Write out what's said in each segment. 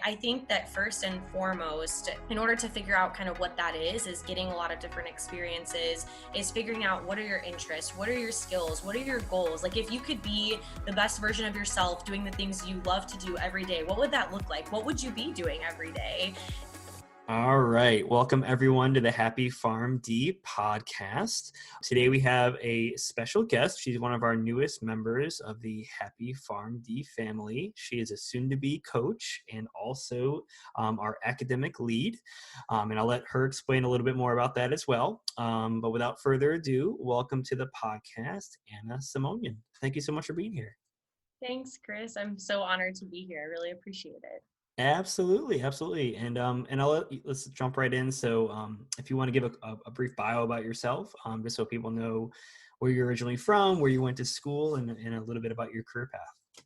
I think that first and foremost, in order to figure out kind of what that is getting a lot of different experiences, is figuring out what are your interests, what are your skills, what are your goals. Like if you could be the best version of yourself doing the things you love to do every day, what would that look like? What would you be doing every day? All right. Welcome everyone to the Happy PharmD podcast. Today we have a special guest. She's one of our newest members of the Happy PharmD family. She is a soon-to-be coach and also our academic lead. And I'll let her explain a little bit more about that as well. But without further ado, welcome to the podcast, Anna Simonyan. Thank you so much for being here. Thanks, Chris. I'm so honored to be here. I really appreciate it. Absolutely, absolutely, and let's jump right in. So, if you want to give a brief bio about yourself, just so people know where you're originally from, where you went to school, and a little bit about your career path.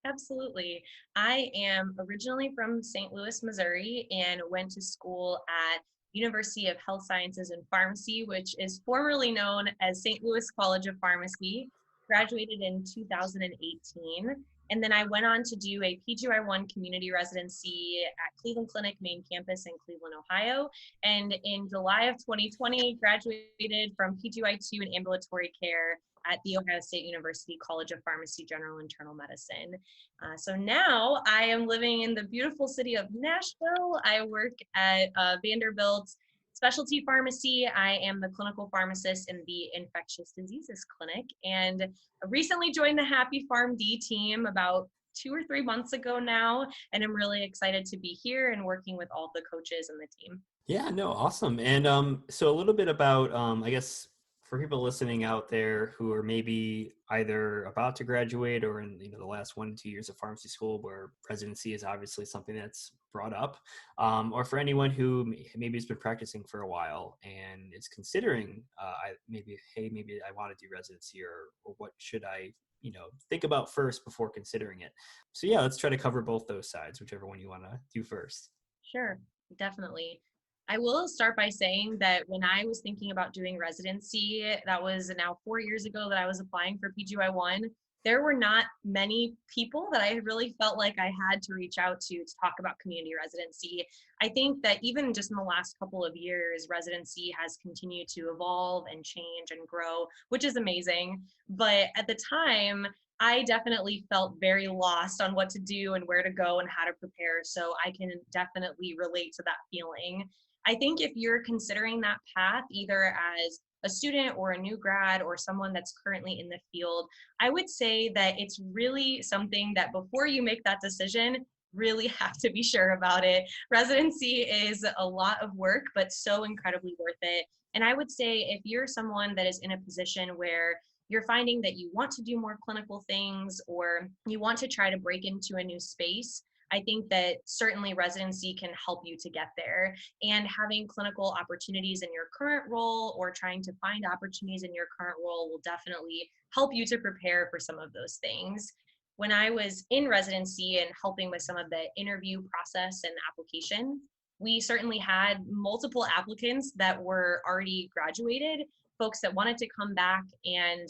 Absolutely. I am originally from St. Louis, Missouri, and went to school at University of Health Sciences and Pharmacy, which is formerly known as St. Louis College of Pharmacy. Graduated in 2018. And then I went on to do a PGY1 community residency at Cleveland Clinic main campus in Cleveland, Ohio. And in July of 2020, graduated from PGY2 in ambulatory care at The Ohio State University College of Pharmacy, General Internal Medicine. So now I am living in the beautiful city of Nashville. I work at Vanderbilt Specialty Pharmacy. I am the clinical pharmacist in the infectious diseases clinic, and I recently joined the Happy PharmD team about 2 or 3 months ago now, and I'm really excited to be here and working with all the coaches and the team. Yeah, no, awesome. And so a little bit about, I guess, for people listening out there who are maybe either about to graduate or in the last 1 to 2 years of pharmacy school, where residency is obviously something that's brought up, or for anyone who maybe has been practicing for a while and is considering, maybe I want to do residency, or what should I think about first before considering it. So yeah, let's try to cover both those sides, whichever one you want to do first. Sure, definitely. I will start by saying that when I was thinking about doing residency, that was now 4 years ago that I was applying for PGY1, there were not many people that I really felt like I had to reach out to talk about community residency. I think that even just in the last couple of years, residency has continued to evolve and change and grow, which is amazing. But at the time, I definitely felt very lost on what to do and where to go and how to prepare. So I can definitely relate to that feeling. I think if you're considering that path, either as a student or a new grad or someone that's currently in the field, I would say that it's really something that before you make that decision, really have to be sure about it. Residency is a lot of work, but so incredibly worth it. And I would say if you're someone that is in a position where you're finding that you want to do more clinical things or you want to try to break into a new space, I think that certainly residency can help you to get there. And having clinical opportunities in your current role or trying to find opportunities in your current role will definitely help you to prepare for some of those things. When I was in residency and helping with some of the interview process and application, we certainly had multiple applicants that were already graduated, folks that wanted to come back and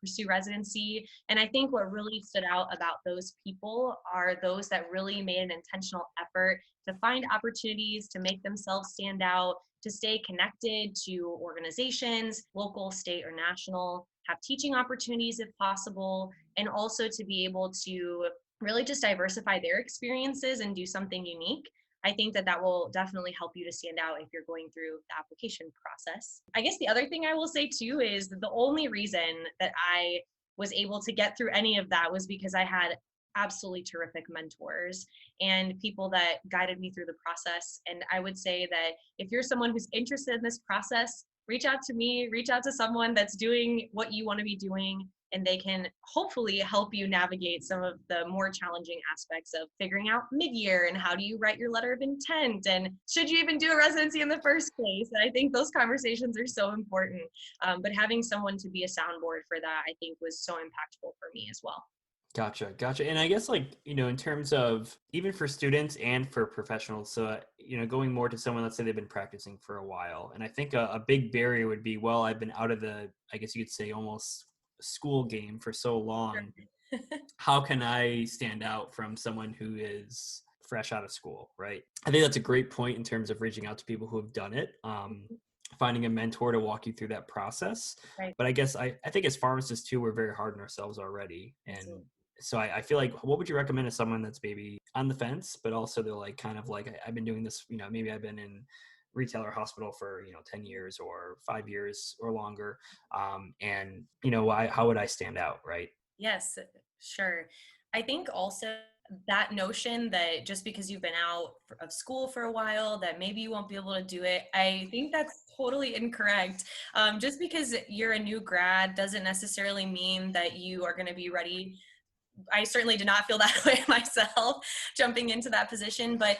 pursue residency. And I think what really stood out about those people are those that really made an intentional effort to find opportunities, to make themselves stand out, to stay connected to organizations, local, state, or national, have teaching opportunities if possible, and also to be able to really just diversify their experiences and do something unique. I think that that will definitely help you to stand out if you're going through the application process. I guess the other thing I will say too is that the only reason that I was able to get through any of that was because I had absolutely terrific mentors and people that guided me through the process. And I would say that if you're someone who's interested in this process, reach out to me, reach out to someone that's doing what you want to be doing, and they can hopefully help you navigate some of the more challenging aspects of figuring out mid-year and how do you write your letter of intent and should you even do a residency in the first place. And I think those conversations are so important. But having someone to be a soundboard for that, I think was so impactful for me as well. Gotcha. And I guess in terms of even for students and for professionals, so, going more to someone, let's say they've been practicing for a while. And I think a big barrier would be, well, I've been out of the, I guess you could say almost school game for so long. How can I stand out from someone who is fresh out of school, right? I think that's a great point in terms of reaching out to people who have done it. Finding a mentor to walk you through that process. Right. But I guess I think as pharmacists too, we're very hard on ourselves already. And Absolutely. so I feel like, what would you recommend to someone that's maybe on the fence, but also they're like, kind of like, I've been doing this, maybe I've been in retail or hospital for, 10 years or 5 years or longer. And how would I stand out? Right. Yes, sure. I think also that notion that just because you've been out of school for a while, that maybe you won't be able to do it, I think that's totally incorrect. Just because you're a new grad doesn't necessarily mean that you are going to be ready. I certainly did not feel that way myself jumping into that position, but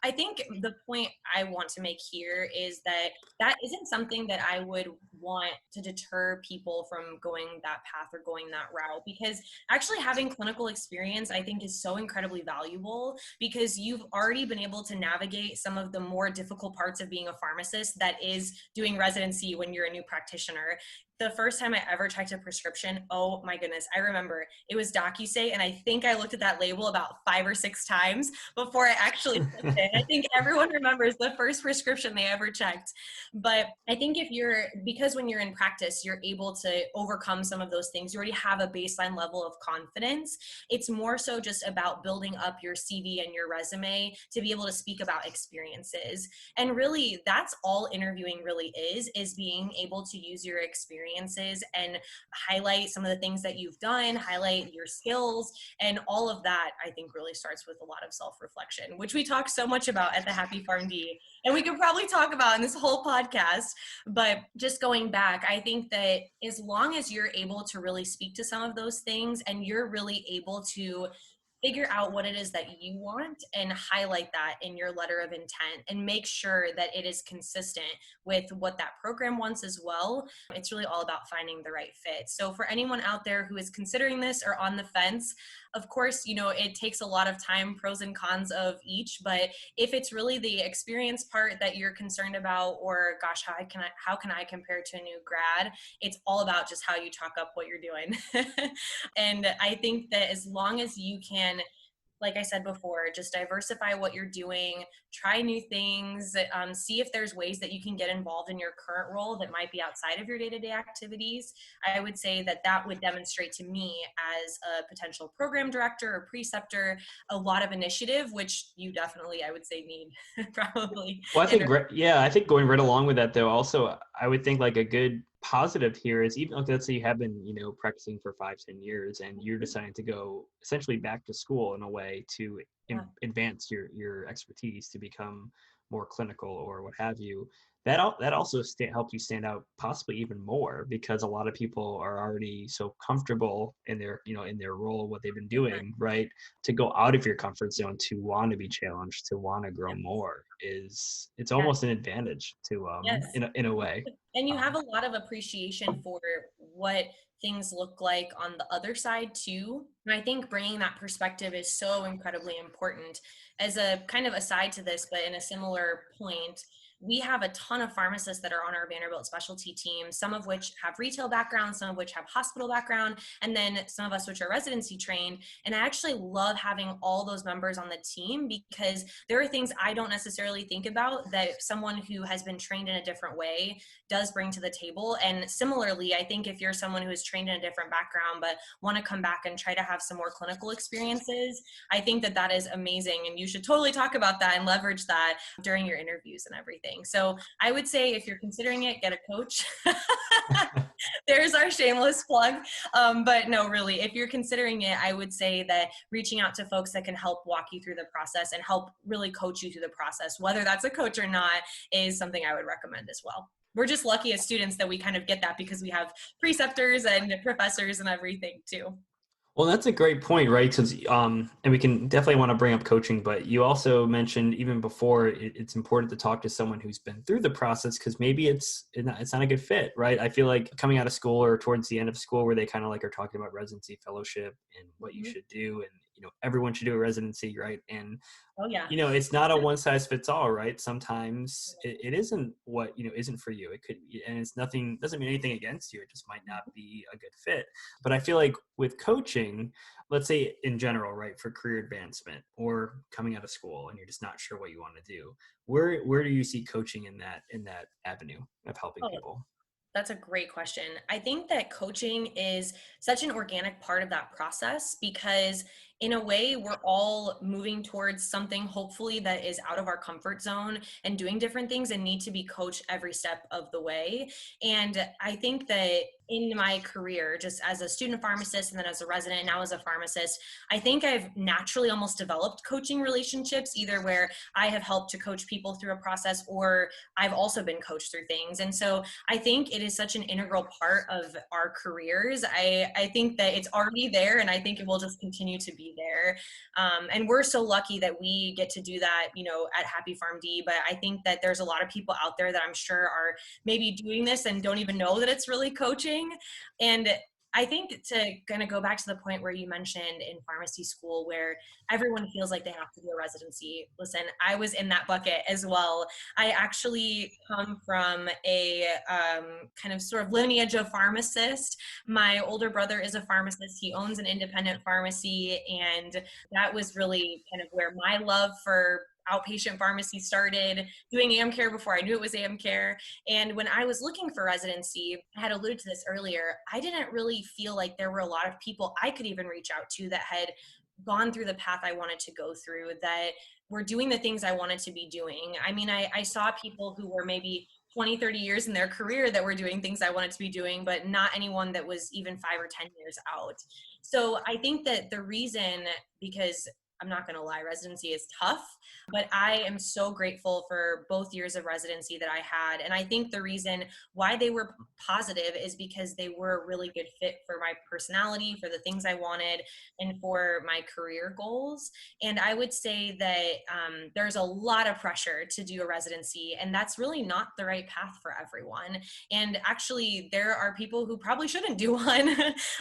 I think the point I want to make here is that that isn't something that I would want to deter people from going that path or going that route, because actually having clinical experience, I think, is so incredibly valuable, because you've already been able to navigate some of the more difficult parts of being a pharmacist that is doing residency when you're a new practitioner. The first time I ever checked a prescription, oh my goodness, I remember it was DocuSay, and I think I looked at that label about 5 or 6 times before I actually checked it. I think everyone remembers the first prescription they ever checked. But I think because when you're in practice, you're able to overcome some of those things. You already have a baseline level of confidence. It's more so just about building up your CV and your resume to be able to speak about experiences. And really, that's all interviewing really is being able to use your experiences and highlight some of the things that you've done, highlight your skills, and all of that, I think, really starts with a lot of self-reflection, which we talk so much about at the Happy PharmD, and we could probably talk about in this whole podcast. But just going back, I think that as long as you're able to really speak to some of those things and you're really able to figure out what it is that you want and highlight that in your letter of intent and make sure that it is consistent with what that program wants as well. It's really all about finding the right fit. So for anyone out there who is considering this or on the fence, of course, it takes a lot of time, pros and cons of each, but if it's really the experience part that you're concerned about, or gosh, how can I compare to a new grad? It's all about just how you talk up what you're doing. And I think that as long as you can, like I said before, just diversify what you're doing, try new things, see if there's ways that you can get involved in your current role that might be outside of your day-to-day activities. I would say that would demonstrate to me, as a potential program director or preceptor, a lot of initiative, which you definitely, I would say, need probably. Well, I think going right along with that, though, also, I would think like a good positive here is, even let's say you have been, practicing for 5-10 years and you're deciding to go essentially back to school in a way to advance your expertise to become more clinical or what have you. That also helps you stand out possibly even more, because a lot of people are already so comfortable in their role, what they've been doing, right? To go out of your comfort zone, to want to be challenged, to want to grow more, it's Yes. almost an advantage to Yes. in a way. And you have a lot of appreciation for what things look like on the other side too. And I think bringing that perspective is so incredibly important. As a kind of aside to this, but in a similar point, we have a ton of pharmacists that are on our Vanderbilt specialty team, some of which have retail backgrounds, some of which have hospital background, and then some of us which are residency trained. And I actually love having all those members on the team, because there are things I don't necessarily think about that someone who has been trained in a different way does bring to the table. And similarly, I think if you're someone who is trained in a different background but want to come back and try to have some more clinical experiences, I think that is amazing, and you should totally talk about that and leverage that during your interviews and everything. So I would say, if you're considering it, get a coach. There's our shameless plug. But no, really, if you're considering it, I would say that reaching out to folks that can help walk you through the process and help really coach you through the process, whether that's a coach or not, is something I would recommend as well. We're just lucky as students that we kind of get that, because we have preceptors and professors and everything too. Well, that's a great point, right? Because and we can definitely want to bring up coaching, but you also mentioned even before, it's important to talk to someone who's been through the process, because maybe it's not a good fit, right? I feel like coming out of school or towards the end of school, where they kind of like are talking about residency, fellowship, and what you should do, and everyone should do a residency, right? And Oh yeah. it's not a one size fits all, right? Sometimes it isn't what, isn't for you. It could, and it's nothing, doesn't mean anything against you. It just might not be a good fit. But I feel like with coaching, let's say in general, right, for career advancement or coming out of school and you're just not sure what you want to do, where do you see coaching in that avenue of helping Oh, people? that's a great question. I think that coaching is such an organic part of that process because, in a way, we're all moving towards something hopefully that is out of our comfort zone and doing different things and need to be coached every step of the way. And I think that in my career, just as a student pharmacist and then as a resident, now as a pharmacist, I think I've naturally almost developed coaching relationships, either where I have helped to coach people through a process or I've also been coached through things. And so I think it is such an integral part of our careers. I think that it's already there, and I think it will just continue to be there. And we're so lucky that we get to do that, at Happy PharmD. But I think that there's a lot of people out there that I'm sure are maybe doing this and don't even know that it's really coaching. And I think to kind of go back to the point where you mentioned in pharmacy school where everyone feels like they have to do a residency. Listen, I was in that bucket as well. I actually come from a kind of sort of lineage of pharmacists. My older brother is a pharmacist. He owns an independent pharmacy. And that was really kind of where my love for outpatient pharmacy started, doing AM care before I knew it was AM care. And when I was looking for residency, I had alluded to this earlier, I didn't really feel like there were a lot of people I could even reach out to that had gone through the path I wanted to go through, that were doing the things I wanted to be doing. I mean, I saw people who were maybe 20, 30 years in their career that were doing things I wanted to be doing, but not anyone that was even 5 or 10 years out. So I think that the reason, because I'm not going to lie, residency is tough, but I am so grateful for both years of residency that I had. And I think the reason why they were positive is because they were a really good fit for my personality, for the things I wanted, and for my career goals. And I would say that there's a lot of pressure to do a residency, and that's really not the right path for everyone. And actually, there are people who probably shouldn't do one.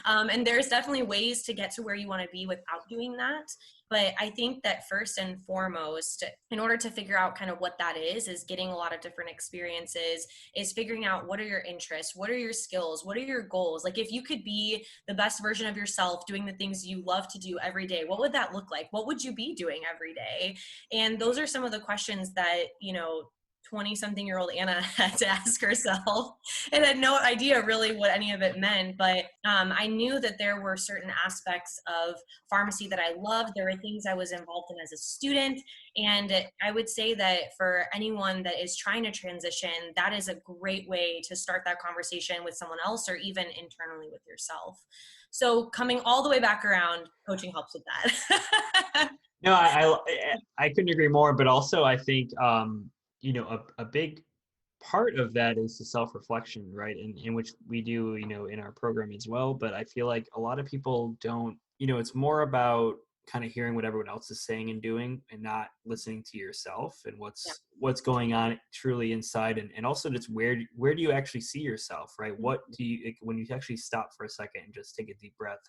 And there's definitely ways to get to where you want to be without doing that. But I think that first and foremost, in order to figure out kind of what that is getting a lot of different experiences, is figuring out what are your interests, what are your skills, what are your goals? Like if you could be the best version of yourself doing the things you love to do every day, what would that look like? What would you be doing every day? And those are some of the questions that, 20-something-year-old Anna had to ask herself and had no idea really what any of it meant. But I knew that there were certain aspects of pharmacy that I loved. There were things I was involved in as a student. And I would say that for anyone that is trying to transition, that is a great way to start that conversation with someone else or even internally with yourself. So coming all the way back around, coaching helps with that. No, I couldn't agree more. But also, I think a big part of that is the self-reflection, right? In which we do, in our program as well. But I feel like a lot of people don't, it's more about kind of hearing what everyone else is saying and doing and not listening to yourself and Yeah. what's going on truly inside. And also just where do you actually see yourself, right? What do you, when you actually stop for a second and just take a deep breath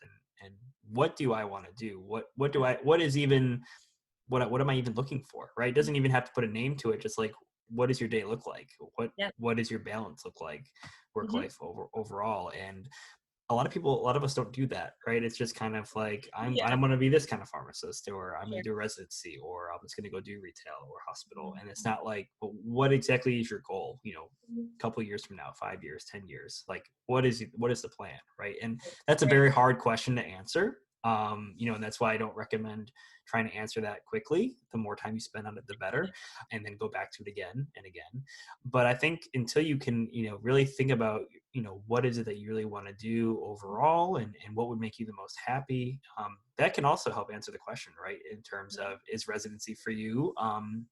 and what do I want to do? What am I even looking for, right? It doesn't even have to put a name to it. Just like, what does your day look like? Yeah. What does your balance look like, work Mhm. life overall? And a lot of us don't do that, right? It's just kind of like, I'm Yeah. going to be this kind of pharmacist, or I'm going Sure. to do residency, or I'm just going to go do retail or hospital. Mhm. And it's not like, well, what exactly is your goal? Mhm. A couple of years from now, 5 years, 10 years, like what is the plan, right? And that's a very hard question to answer. And that's why I don't recommend trying to answer that quickly. The more time you spend on it, the better, and then go back to it again and again. But I think until you can, really think about, what is it that you really want to do overall, and what would make you the most happy, that can also help answer the question, right? In terms of, is residency for you? And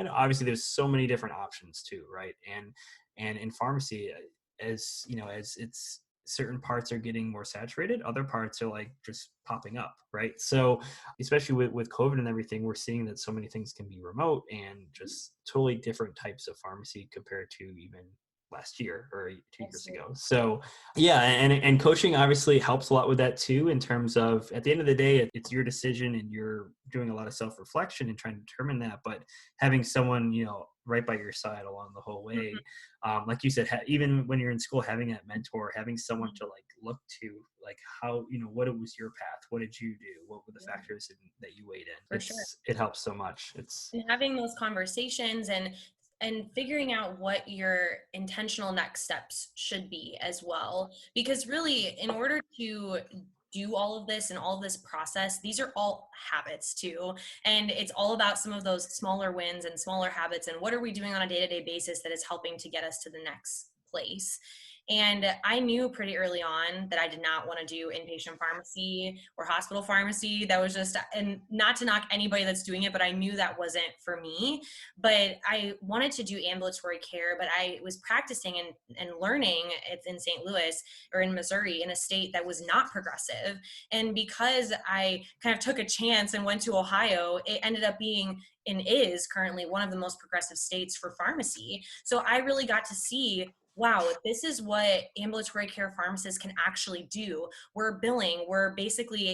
obviously there's so many different options too, right? And in pharmacy, as as it's certain parts are getting more saturated, other parts are like just popping up, right? So especially with COVID and everything, we're seeing that so many things can be remote and just totally different types of pharmacy compared to even last year or 2 years Absolutely. ago. So yeah, and coaching obviously helps a lot with that too, in terms of at the end of the day, it's your decision and you're doing a lot of self-reflection and trying to determine that. But having someone, right by your side along the whole way, Mhm. like you said, even when you're in school, having that mentor, having someone Mhm. to like look to, like how, what was your path? What did you do? What were the Yeah, factors that you weighed in? for sure. It helps so much. It's And having those conversations and figuring out what your intentional next steps should be as well, because really in order to do all of this and all of this process, these are all habits too, and it's all about some of those smaller wins and smaller habits and what are we doing on a day-to-day basis that is helping to get us to the next place. And I knew pretty early on that I did not want to do inpatient pharmacy or hospital pharmacy. That was just, and not to knock anybody that's doing it, but I knew that wasn't for me. But I wanted to do ambulatory care, but I was practicing and learning in St. Louis or in Missouri, in a state that was not progressive. And because I kind of took a chance and went to Ohio, it ended up being and is currently one of the most progressive states for pharmacy. So I really got to see, wow, this is what ambulatory care pharmacists can actually do. We're billing, we're basically,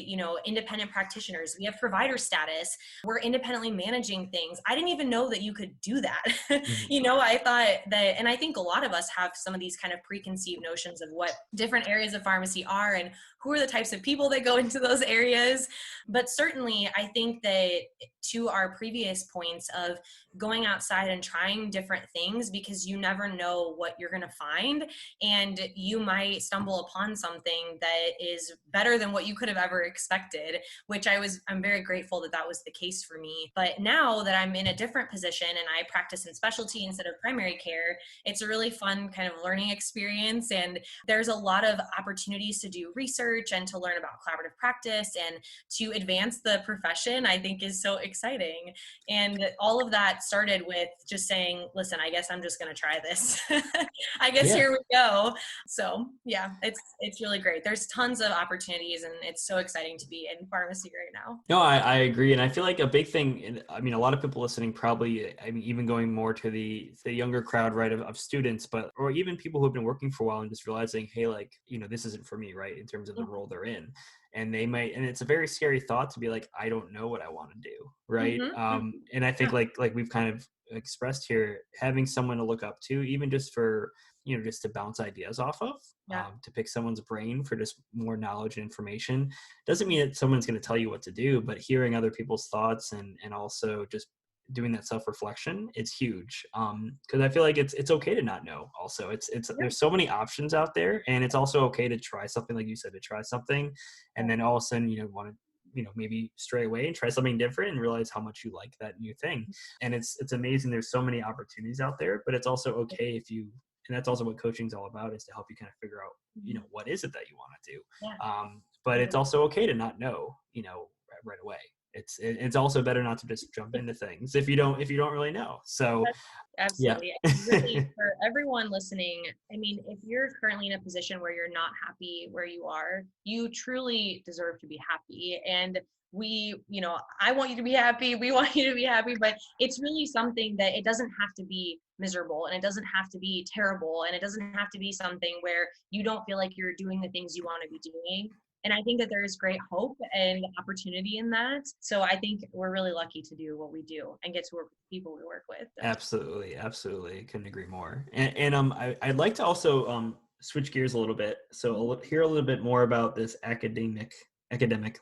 independent practitioners. We have provider status. We're independently managing things. I didn't even know that you could do that. Mhm. I thought that, and I think a lot of us have some of these kind of preconceived notions of what different areas of pharmacy are and who are the types of people that go into those areas. But certainly, I think that to our previous points of going outside and trying different things, because you never know what you're going to find, and you might stumble upon something that is better than what you could have ever expected, which I'm very grateful that that was the case for me. But now that I'm in a different position and I practice in specialty instead of primary care, it's a really fun kind of learning experience, and there's a lot of opportunities to do research and to learn about collaborative practice and to advance the profession. I think is so exciting. And all of that started with just saying, listen, I guess I'm just going to try this. I guess Yeah. here we go. So yeah, it's really great. There's tons of opportunities and it's so exciting to be in pharmacy right now. No, I agree. And I feel like a big thing, and I mean, a lot of people listening probably, I mean, even going more to the younger crowd, right, of students, but, or even people who have been working for a while and just realizing, hey, like, this isn't for me, right, in terms of the role they're in. And they might, and it's a very scary thought to be like, I don't know what I want to do, right? Mm-hmm. Mm-hmm. And I think like we've kind of expressed here, having someone to look up to, even just for, just to bounce ideas off of, Yeah. to pick someone's brain for just more knowledge and information. Doesn't mean that someone's going to tell you what to do, but hearing other people's thoughts and also just doing that self-reflection, it's huge. Because I feel like it's okay to not know. Also, it's Yeah. there's so many options out there, and it's also okay to try something, like you said, to try something, and then all of a sudden want to maybe stray away and try something different and realize how much you like that new thing. And it's amazing. There's so many opportunities out there, but it's also okay if you, and that's also what coaching is all about, is to help you kind of figure out what is it that you want to do. Yeah. But it's also okay to not know right away. It's also better not to just jump into things if you don't really know. So yeah. Absolutely. And really, for everyone listening, I mean, if you're currently in a position where you're not happy where you are, you truly deserve to be happy. And I want you to be happy. We want you to be happy, but it's really something that it doesn't have to be miserable and it doesn't have to be terrible. And it doesn't have to be something where you don't feel like you're doing the things you want to be doing. And I think that there is great hope and opportunity in that. So I think we're really lucky to do what we do and get to work with the people we work with. Absolutely, absolutely, couldn't agree more. And I'd like to also switch gears a little bit, so hear a little bit more about this academic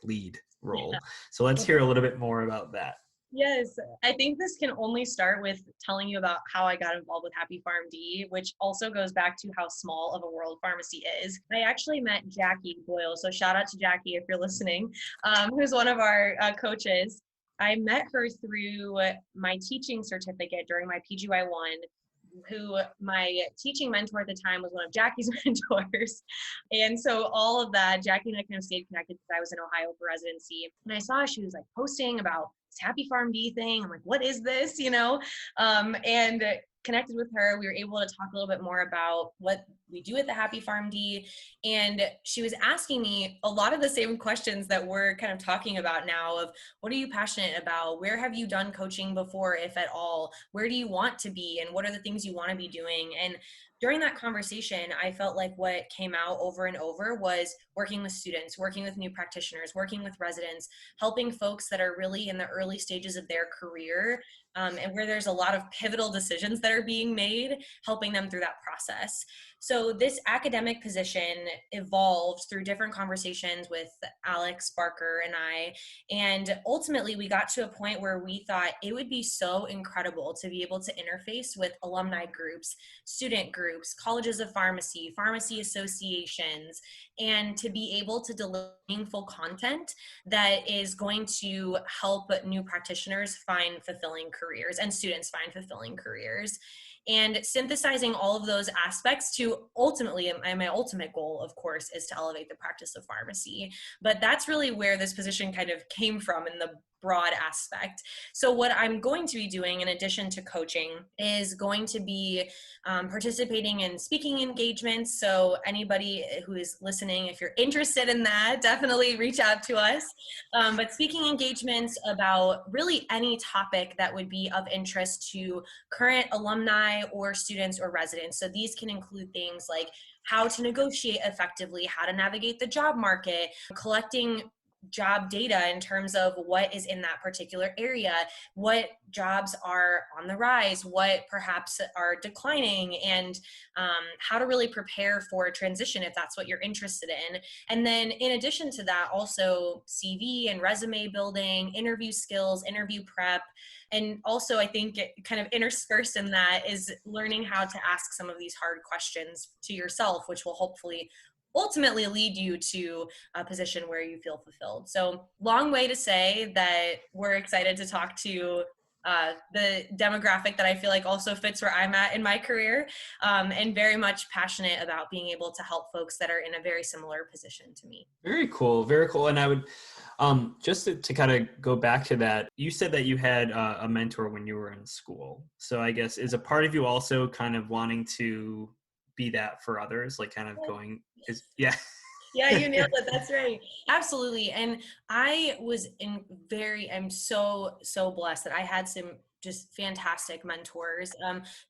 lead role. So let's hear a little bit more about that. Yes, I think this can only start with telling you about how I got involved with Happy PharmD, which also goes back to how small of a world pharmacy is. I actually met Jackie Boyle, so shout out to Jackie if you're listening, who's one of our coaches. I met her through my teaching certificate during my PGY1, who my teaching mentor at the time was one of Jackie's mentors. And so all of that, Jackie and I kind of stayed connected because I was in Ohio for residency. And I saw she was like posting about this Happy PharmD thing. I'm like, what is this? And connected with her. We were able to talk a little bit more about what we do at the Happy PharmD. And she was asking me a lot of the same questions that we're kind of talking about now of what are you passionate about? Where have you done coaching before, if at all? Where do you want to be? And what are the things you want to be doing? And during that conversation, I felt like what came out over and over was working with students, working with new practitioners, working with residents, helping folks that are really in the early stages of their career, and where there's a lot of pivotal decisions that are being made, helping them through that process. So this academic position evolved through different conversations with Alex Barker and I, and ultimately we got to a point where we thought it would be so incredible to be able to interface with alumni groups, student groups, colleges of pharmacy, pharmacy associations, and to be able to deliver meaningful content that is going to help new practitioners find fulfilling careers and students find fulfilling careers. And synthesizing all of those aspects to ultimately, my ultimate goal, of course, is to elevate the practice of pharmacy. But that's really where this position kind of came from in the broad aspect. So what I'm going to be doing in addition to coaching is going to be participating in speaking engagements. So anybody who is listening, if you're interested in that, definitely reach out to us. But speaking engagements about really any topic that would be of interest to current alumni or students or residents. So these can include things like how to negotiate effectively, how to navigate the job market, collecting job data in terms of what is in that particular area, what jobs are on the rise, what perhaps are declining, and how to really prepare for a transition if that's what you're interested in. And then in addition to that, also CV and resume building, interview skills, interview prep. And also I think kind of interspersed in that is learning how to ask some of these hard questions to yourself, which will hopefully ultimately lead you to a position where you feel fulfilled. So long way to say that we're excited to talk to the demographic that I feel like also fits where I'm at in my career, and very much passionate about being able to help folks that are in a very similar position to me. Very cool. Very cool. And I would, just to kind of go back to that, you said that you had a mentor when you were in school. So I guess is a part of you also kind of wanting to be that for others, like kind of going is yeah. Yeah, you nailed it. That's right. Absolutely. And I'm so blessed that I had some just fantastic mentors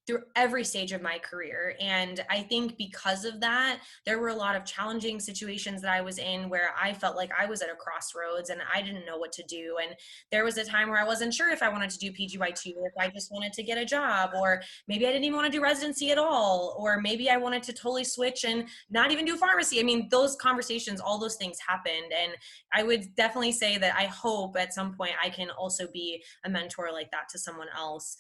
through every stage of my career. And I think because of that, there were a lot of challenging situations that I was in where I felt like I was at a crossroads and I didn't know what to do. And there was a time where I wasn't sure if I wanted to do PGY2 or if I just wanted to get a job, or maybe I didn't even want to do residency at all, or maybe I wanted to totally switch and not even do pharmacy. I mean, those conversations, all those things happened. And I would definitely say that I hope at some point I can also be a mentor like that to someone else.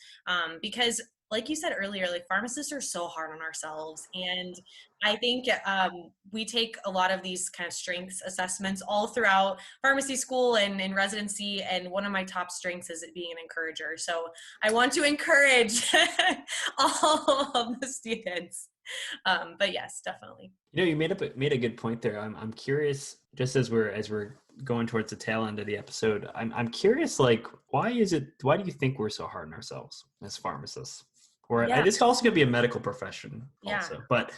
Because like you said earlier, like pharmacists are so hard on ourselves. And I think we take a lot of these kind of strengths assessments all throughout pharmacy school and in residency. And one of my top strengths is being an encourager. So I want to encourage all of the students. But yes, definitely. You know, you made a good point there. I'm curious, just as we're going towards the tail end of the episode, I'm curious, like, why do you think we're so hard on ourselves as pharmacists? Or Yeah. this also could be a medical profession also, Yeah. but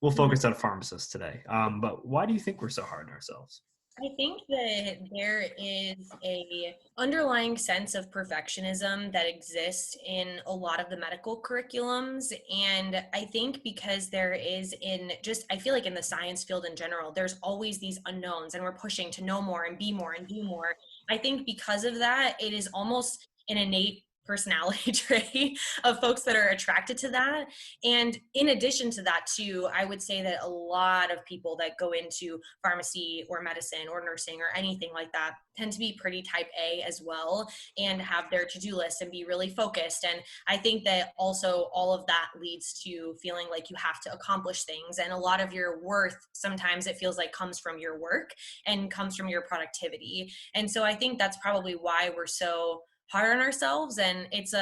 we'll focus on pharmacists today. But why do you think we're so hard on ourselves? I think that there is a underlying sense of perfectionism that exists in a lot of the medical curriculums. And I think because there is I feel like in the science field in general, there's always these unknowns and we're pushing to know more and be more and do more. I think because of that, it is almost an innate personality trait of folks that are attracted to that. And in addition to that too, I would say that a lot of people that go into pharmacy or medicine or nursing or anything like that tend to be pretty type A as well and have their to-do list and be really focused. And I think that also all of that leads to feeling like you have to accomplish things. And a lot of your worth, sometimes it feels like comes from your work and comes from your productivity. And so I think that's probably why we're so hard on ourselves, and it's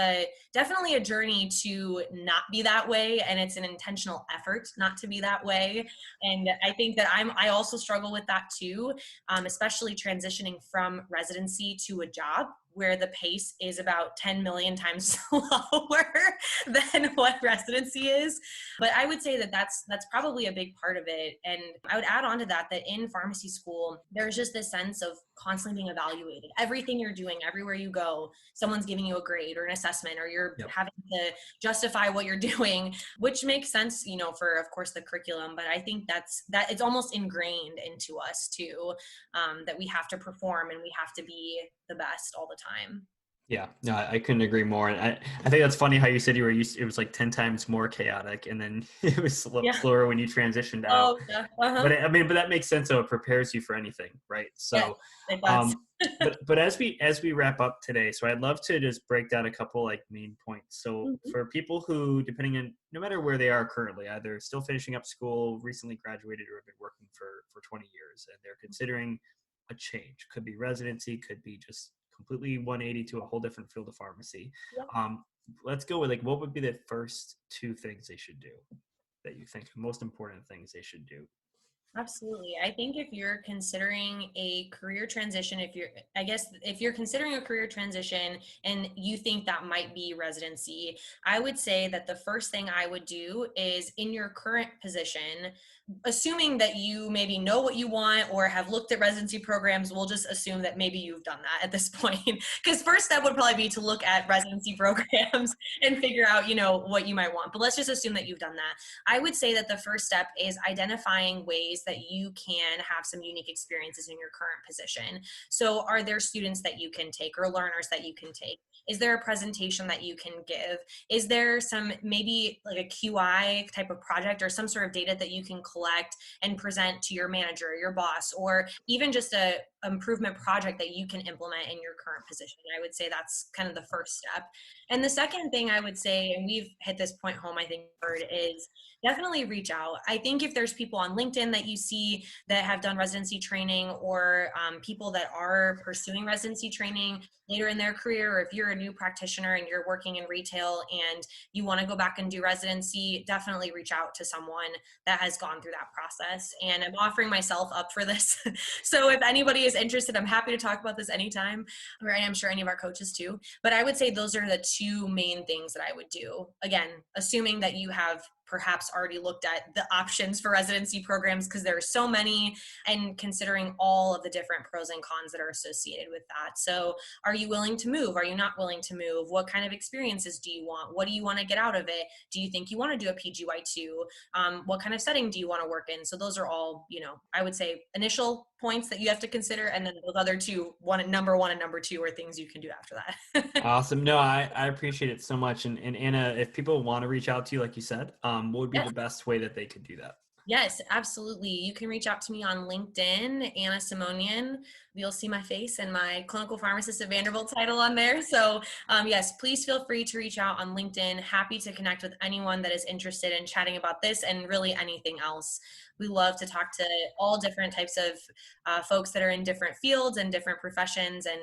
definitely a journey to not be that way, and it's an intentional effort not to be that way. And I think that I also struggle with that too, especially transitioning from residency to a job, where the pace is about 10 million times slower than what residency is. But I would say that that's probably a big part of it. And I would add on to that in pharmacy school, there's just this sense of constantly being evaluated. Everything you're doing, everywhere you go, someone's giving you a grade or an assessment, or you're having to justify what you're doing, which makes sense, for, of course, the curriculum. But I think that it's almost ingrained into us too, that we have to perform and we have to be the best all the time. Yeah, no, I couldn't agree more. And I think that's funny how you said it was like 10 times more chaotic, and then it was slower when you transitioned out. Oh, yeah. Uh-huh. But that makes sense. So it prepares you for anything, right? So, yes, it does. but as we wrap up today, so I'd love to just break down a couple like main points. So for people who, depending on, no matter where they are currently, either still finishing up school, recently graduated, or have been working for 20 years, and they're considering a change, could be residency, could be just completely 180 to a whole different field of pharmacy. Yep. Let's go with like, what would be the first two things they should do that you think most important things they should do? Absolutely. I think if you're considering a career transition, if you're considering a career transition and you think that might be residency, I would say that the first thing I would do is, in your current position, assuming that you maybe know what you want or have looked at residency programs, we'll just assume that maybe you've done that at this point. Because first step would probably be to look at residency programs and figure out, what you might want. But let's just assume that you've done that. I would say that the first step is identifying ways that you can have some unique experiences in your current position. So are there students that you can take or learners that you can take? Is there a presentation that you can give? Is there some, maybe like a QI type of project or some sort of data that you can collect and present to your manager or your boss, or even just a improvement project that you can implement in your current position? I would say that's kind of the first step. And the second thing I would say, and we've hit this point home, I think, is definitely reach out. I think if there's people on LinkedIn that you see that have done residency training, or people that are pursuing residency training later in their career, or if you're a new practitioner and you're working in retail and you want to go back and do residency, definitely reach out to someone that has gone through that process. And I'm offering myself up for this. So if anybody is interested, I'm happy to talk about this anytime, or I'm sure any of our coaches too. But I would say those are the two main things that I would do. Again, assuming that you have perhaps already looked at the options for residency programs, because there are so many, and considering all of the different pros and cons that are associated with that. So are you willing to move? Are you not willing to move? What kind of experiences do you want? What do you want to get out of it? Do you think you want to do a PGY2? What kind of setting do you want to work in? So those are all, I would say initial points that you have to consider. And then those other two, number one and number two, are things you can do after that. Awesome. No, I appreciate it so much. And Anna, if people want to reach out to you, like you said, what would be the best way that they could do that? Yes, absolutely. You can reach out to me on LinkedIn, Anna Simonyan. You'll see my face and my clinical pharmacist at Vanderbilt title on there. So yes, please feel free to reach out on LinkedIn. Happy to connect with anyone that is interested in chatting about this and really anything else. We love to talk to all different types of folks that are in different fields and different professions. And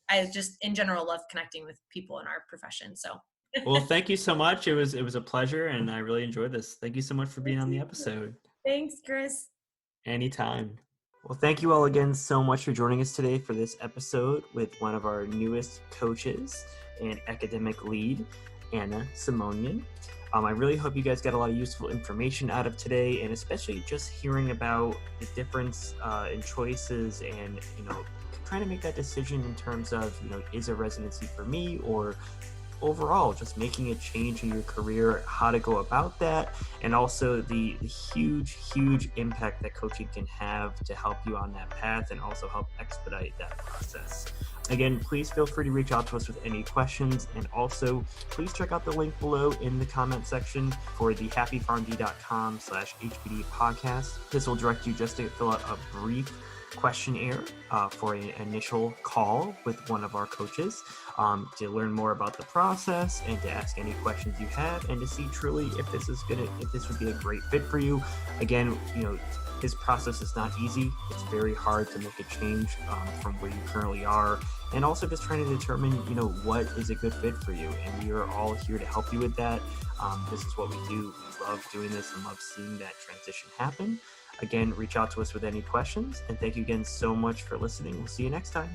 I just in general love connecting with people in our profession. So. Well, thank you so much. It was a pleasure, and I really enjoyed this. Thank you so much for being on the episode. Thanks, Chris. Anytime. Well, thank you all again so much for joining us today for this episode with one of our newest coaches and academic lead, Anna Simonyan. I really hope you guys got a lot of useful information out of today, and especially just hearing about the difference in choices and, trying to make that decision in terms of, is a residency for me, or overall just making a change in your career, how to go about that, and also the huge impact that coaching can have to help you on that path and also help expedite that process. Again, please feel free to reach out to us with any questions, and also please check out the link below in the comment section for the happypharmd.com/HPD podcast. This will direct you just to fill out a brief questionnaire for an initial call with one of our coaches to learn more about the process and to ask any questions you have, and to see truly if this would be a great fit for you. Again, this process is not easy. It's very hard to make a change from where you currently are, and also just trying to determine what is a good fit for you, and we are all here to help you with that. This is what we do. We love doing this and love seeing that transition happen. Again, reach out to us with any questions, and thank you again so much for listening. We'll see you next time.